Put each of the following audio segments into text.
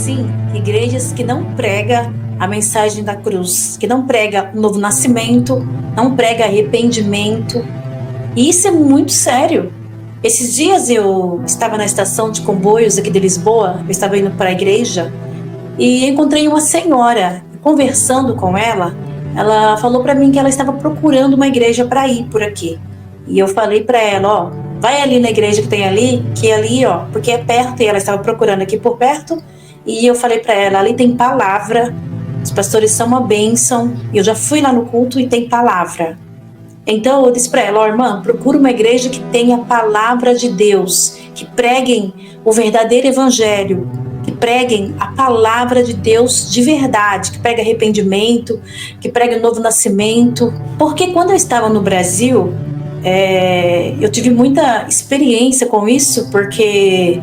assim, igrejas que não prega a mensagem da cruz, que não prega o novo nascimento, não prega arrependimento. E isso é muito sério. Esses dias eu estava na estação de comboios aqui de Lisboa, eu estava indo para a igreja e encontrei uma senhora. Conversando com ela, ela falou para mim que ela estava procurando uma igreja para ir por aqui. E eu falei para ela, ó, vai ali na igreja que tem ali, que ali, ó, porque é perto, e ela estava procurando aqui por perto. E eu falei para ela, ali tem palavra, os pastores são uma bênção, eu já fui lá no culto e tem palavra. Então eu disse para ela, ó, irmã, procura uma igreja que tenha a palavra de Deus, que preguem o verdadeiro evangelho, que preguem a palavra de Deus de verdade, que pregue arrependimento, que pregue o novo nascimento. Porque quando eu estava no Brasil, eu tive muita experiência com isso, porque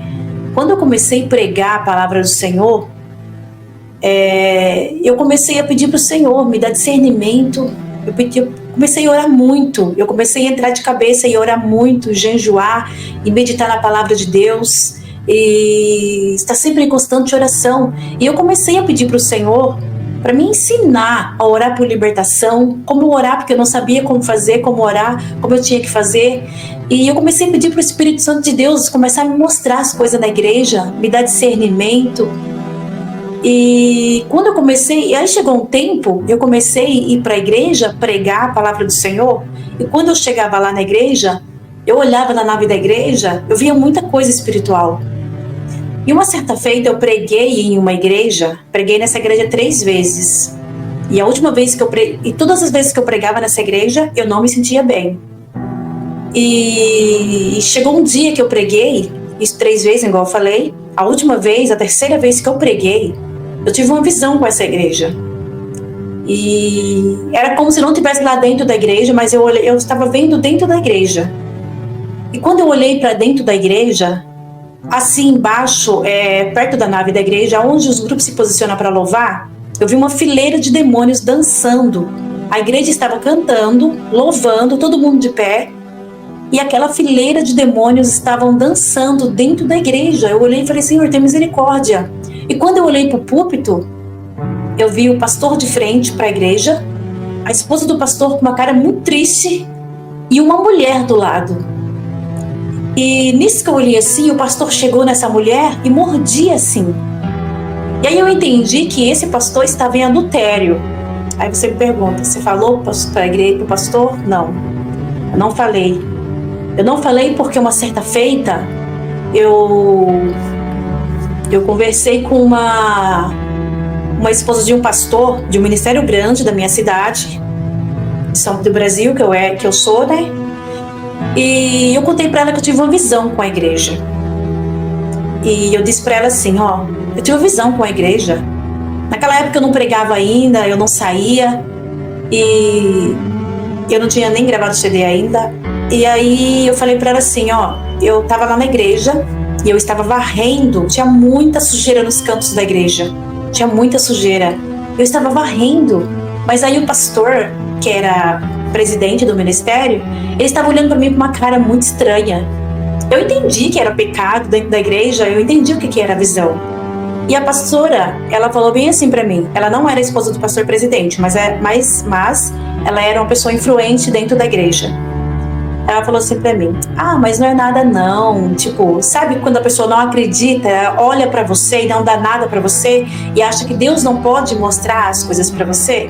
quando eu comecei a pregar a palavra do Senhor, eu comecei a pedir para o Senhor me dar discernimento. Eu comecei a orar muito, eu comecei a entrar de cabeça e orar muito, jejuar e meditar na palavra de Deus, e estar sempre em constante oração. E eu comecei a pedir para o Senhor para me ensinar a orar por libertação, como orar, porque eu não sabia como fazer, como orar, como eu tinha que fazer. E eu comecei a pedir para o Espírito Santo de Deus começar a me mostrar as coisas na igreja, me dar discernimento. E quando eu comecei, e aí chegou um tempo, eu comecei a ir para a igreja, pregar a palavra do Senhor, e quando eu chegava lá na igreja, eu olhava na nave da igreja, eu via muita coisa espiritual. E uma certa feita eu preguei em uma igreja, preguei nessa igreja 3 vezes. E a última vez que eu preguei, e todas as vezes que eu pregava nessa igreja, eu não me sentia bem. E chegou um dia que eu preguei, isso 3 vezes, igual eu falei, a última vez, a terceira vez que eu preguei, eu tive uma visão com essa igreja. E era como se não estivesse lá dentro da igreja, mas eu estava vendo dentro da igreja. E quando eu olhei para dentro da igreja, assim embaixo, perto da nave da igreja, onde os grupos se posicionam para louvar, eu vi uma fileira de demônios dançando. A igreja estava cantando, louvando, todo mundo de pé, e aquela fileira de demônios estavam dançando dentro da igreja. Eu olhei e falei, Senhor, tem misericórdia. E quando eu olhei para o púlpito, eu vi o pastor de frente para a igreja, a esposa do pastor com uma cara muito triste e uma mulher do lado. E nisso que eu olhei assim, o pastor chegou nessa mulher e mordia assim. E aí eu entendi que esse pastor estava em adultério. Aí você me pergunta, você falou para a igreja, para o pastor? Não, eu não falei. Eu não falei porque uma certa feita eu conversei com uma esposa de um pastor de um ministério grande da minha cidade, do Brasil, que eu sou, né? E eu contei para ela que eu tive uma visão com a igreja. E eu disse para ela assim, ó, eu tive uma visão com a igreja. Naquela época eu não pregava ainda, eu não saía, e eu não tinha nem gravado CD ainda. E aí eu falei para ela assim, ó, eu tava lá na igreja e eu estava varrendo, tinha muita sujeira nos cantos da igreja, tinha muita sujeira. Eu estava varrendo, mas aí o pastor, que era presidente do ministério, ele estava olhando para mim com uma cara muito estranha. Eu entendi que era pecado dentro da igreja, eu entendi o que era a visão. E a pastora, ela falou bem assim para mim, ela não era a esposa do pastor presidente, mas ela era uma pessoa influente dentro da igreja. Ela falou assim pra mim, mas não é nada não, tipo, sabe quando a pessoa não acredita, olha pra você e não dá nada pra você e acha que Deus não pode mostrar as coisas pra você?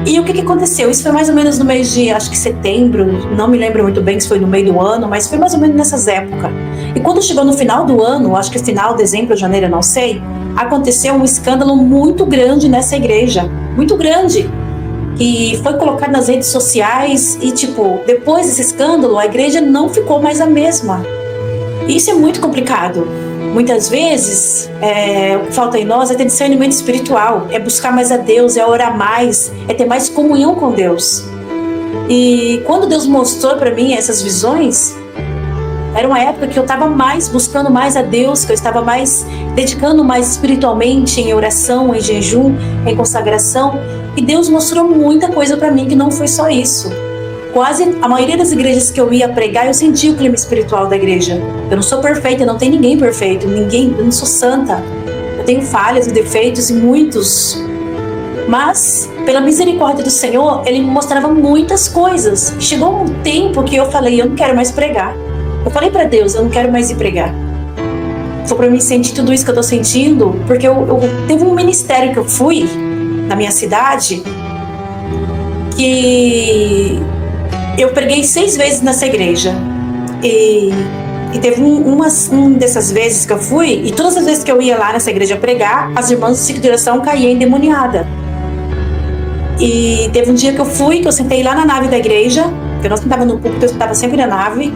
E o que aconteceu? Isso foi mais ou menos no mês de, acho que setembro, não me lembro muito bem se foi no meio do ano, mas foi mais ou menos nessas épocas. E quando chegou no final do ano, acho que final, dezembro, janeiro, eu não sei, aconteceu um escândalo muito grande nessa igreja, muito grande. Que foi colocado nas redes sociais e, tipo, depois desse escândalo, a igreja não ficou mais a mesma. E isso é muito complicado. Muitas vezes, o que falta em nós é ter discernimento espiritual, é buscar mais a Deus, é orar mais, é ter mais comunhão com Deus. E quando Deus mostrou para mim essas visões, era uma época que eu estava mais buscando mais a Deus, que eu estava mais dedicando mais espiritualmente em oração, em jejum, em consagração. E Deus mostrou muita coisa para mim que não foi só isso. Quase a maioria das igrejas que eu ia pregar, eu sentia o clima espiritual da igreja. Eu não sou perfeita, não tem ninguém perfeito, eu não sou santa. tenho falhas e defeitos e muitos, mas pela misericórdia do Senhor, Ele me mostrava muitas coisas. Chegou um tempo que eu falei, eu não quero mais pregar. Eu falei para Deus, eu não quero mais ir pregar. Foi para mim sentir tudo isso que eu tô sentindo, porque eu teve um ministério que eu fui na minha cidade, que eu preguei 6 vezes nessa igreja. E teve uma dessas vezes que eu fui, e todas as vezes que eu ia lá nessa igreja pregar, as irmãs do ciclo de oração caíam endemoniadas. E teve um dia que eu fui, que eu sentei lá na nave da igreja, que eu não sentava no púlpito, eu sentava sempre na nave,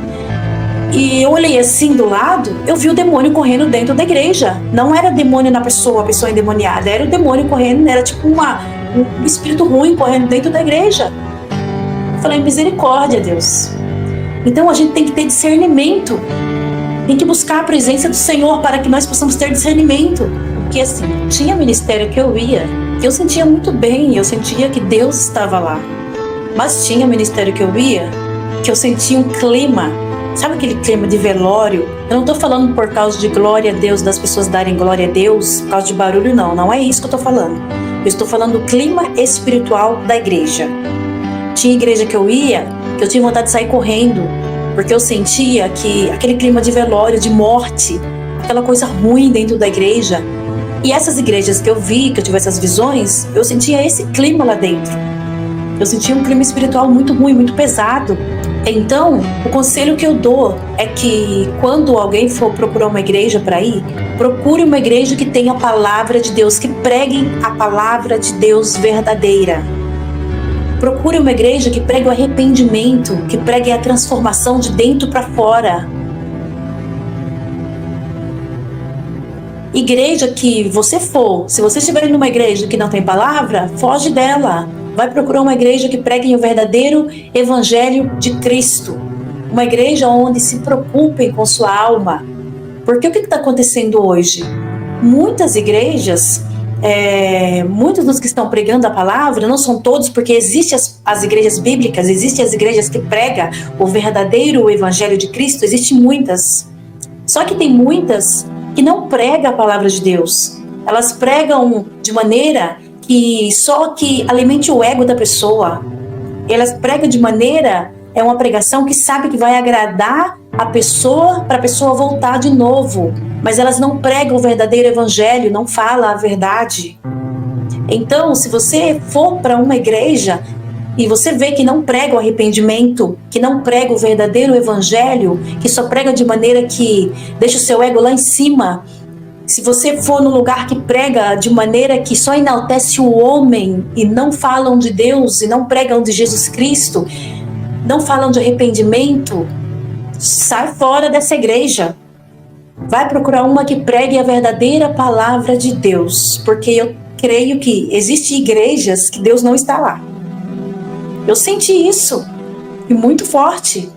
e eu olhei assim do lado, eu vi o demônio correndo dentro da igreja. Não era demônio na pessoa, a pessoa endemoniada, era o demônio correndo, era tipo um espírito ruim correndo dentro da igreja. Eu falei, misericórdia, Deus. Então a gente tem que ter discernimento, tem que buscar a presença do Senhor para que nós possamos ter discernimento. Porque assim, tinha ministério que eu ia, que eu sentia muito bem, eu sentia que Deus estava lá. Mas tinha ministério que eu ia, que eu sentia um clima, sabe aquele clima de velório? Eu não estou falando por causa de glória a Deus, das pessoas darem glória a Deus, por causa de barulho, não é isso que eu estou falando. Eu estou falando do clima espiritual da igreja. Tinha igreja que eu ia, que eu tinha vontade de sair correndo, porque eu sentia que aquele clima de velório, de morte, aquela coisa ruim dentro da igreja. E essas igrejas que eu vi, que eu tive essas visões, eu sentia esse clima lá dentro. Eu sentia um clima espiritual muito ruim, muito pesado. Então, o conselho que eu dou é que quando alguém for procurar uma igreja para ir, procure uma igreja que tenha a palavra de Deus, que pregue a palavra de Deus verdadeira. Procure uma igreja que pregue o arrependimento, que pregue a transformação de dentro para fora. Igreja que você for, se você estiver numa igreja que não tem palavra, foge dela. Vai procurar uma igreja que pregue o verdadeiro evangelho de Cristo. Uma igreja onde se preocupem com sua alma. Porque o que está acontecendo hoje? Muitas igrejas, muitos dos que estão pregando a palavra, não são todos, porque existem as igrejas bíblicas, existem as igrejas que pregam o verdadeiro evangelho de Cristo, existem muitas. Só que tem muitas que não pregam a palavra de Deus. Elas pregam de maneira que só que alimente o ego da pessoa. Elas pregam de maneira, é uma pregação que sabe que vai agradar a pessoa, para a pessoa voltar de novo. Mas elas não pregam o verdadeiro evangelho, não falam a verdade. Então, se você for para uma igreja e você vê que não prega o arrependimento, que não prega o verdadeiro evangelho, que só prega de maneira que deixa o seu ego lá em cima, se você for no lugar que prega de maneira que só enaltece o homem e não falam de Deus e não pregam de Jesus Cristo, não falam de arrependimento, sai fora dessa igreja. Vai procurar uma que pregue a verdadeira palavra de Deus, porque eu creio que existem igrejas que Deus não está lá. Eu senti isso, e muito forte.